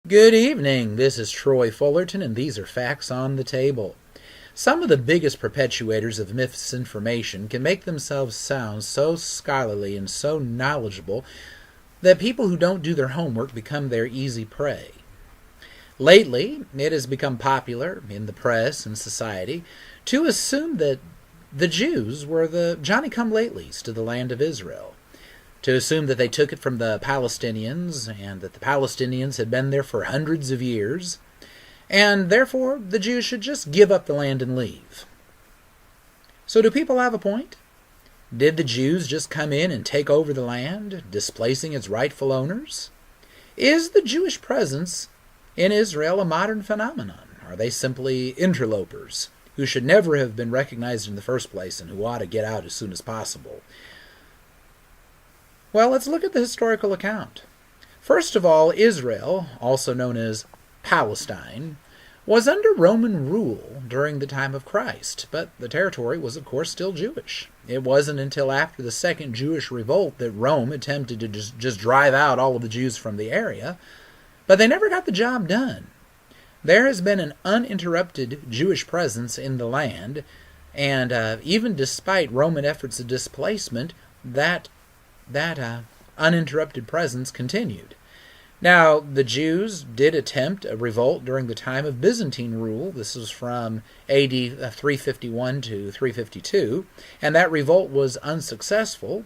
Good evening. This is Troy Fullerton, and these are Facts on the Table. Some of the biggest perpetuators of misinformation can make themselves sound so scholarly and so knowledgeable that people who don't do their homework become their easy prey. Lately, it has become popular in the press and society to assume that the Jews were the Johnny-come-latelys to the land of Israel, to assume that they took it from the Palestinians and that the Palestinians had been there for hundreds of years, and therefore the Jews should just give up the land and leave. So do people have a point? Did the Jews just come in and take over the land, displacing its rightful owners? Is the Jewish presence in Israel a modern phenomenon? Are they simply interlopers who should never have been recognized in the first place and who ought to get out as soon as possible? Well, let's look at the historical account. First of all, Israel, also known as Palestine, was under Roman rule during the time of Christ, but the territory was, of course, still Jewish. It wasn't until after the Second Jewish Revolt that Rome attempted to just drive out all of the Jews from the area, but they never got the job done. There has been an uninterrupted Jewish presence in the land, and even despite Roman efforts of displacement, that uninterrupted presence continued. Now, the Jews did attempt a revolt during the time of Byzantine rule. This was from AD 351 to 352, and that revolt was unsuccessful,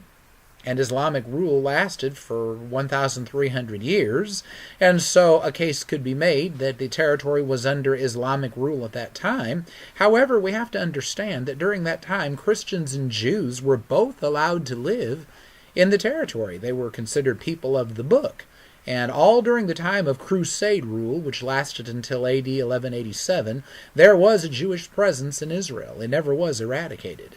and Islamic rule lasted for 1,300 years, and so a case could be made that the territory was under Islamic rule at that time. However, we have to understand that during that time, Christians and Jews were both allowed to live in the territory. They were considered people of the book. And all during the time of Crusade rule, which lasted until AD 1187, there was a Jewish presence in Israel. It never was eradicated.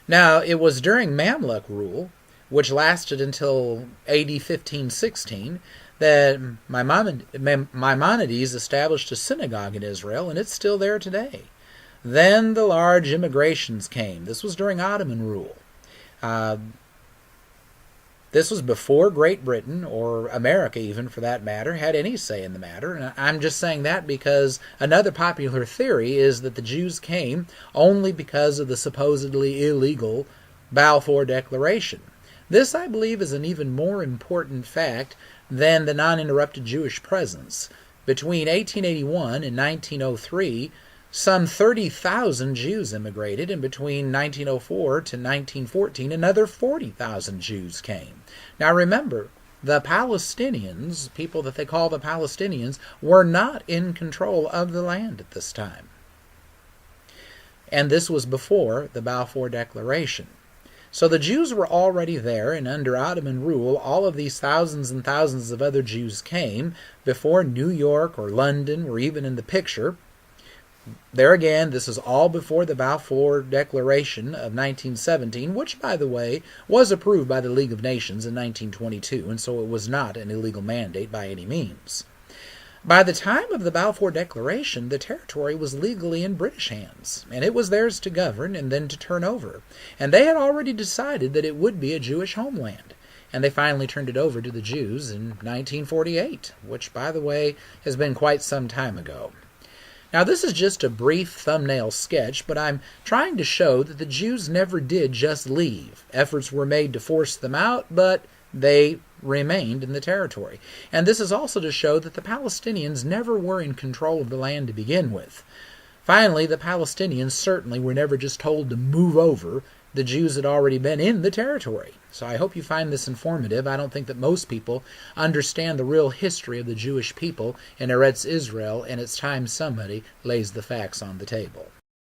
Now, it was during Mamluk rule, which lasted until AD 1516, that Maimonides established a synagogue in Israel, and it's still there today. Then the large immigrations came. This was during Ottoman rule. This was before Great Britain, or America even for that matter, had any say in the matter. And I'm just saying that because another popular theory is that the Jews came only because of the supposedly illegal Balfour Declaration. This, I believe, is an even more important fact than the non-interrupted Jewish presence. Between 1881 and 1903, some 30,000 Jews immigrated, and between 1904 to 1914, another 40,000 Jews came. Now remember, the Palestinians, people that they call the Palestinians, were not in control of the land at this time. And this was before the Balfour Declaration. So the Jews were already there, and under Ottoman rule, all of these thousands and thousands of other Jews came before New York or London were even in the picture. There again, this is all before the Balfour Declaration of 1917, which, by the way, was approved by the League of Nations in 1922, and so it was not an illegal mandate by any means. By the time of the Balfour Declaration, the territory was legally in British hands, and it was theirs to govern and then to turn over. And they had already decided that it would be a Jewish homeland, and they finally turned it over to the Jews in 1948, which, by the way, has been quite some time ago. Now, this is just a brief thumbnail sketch, but I'm trying to show that the Jews never did just leave. Efforts were made to force them out, but they remained in the territory. And this is also to show that the Palestinians never were in control of the land to begin with. Finally, the Palestinians certainly were never just told to move over. The Jews had already been in the territory. So I hope you find this informative. I don't think that most people understand the real history of the Jewish people in Eretz Israel, and it's time somebody lays the facts on the table.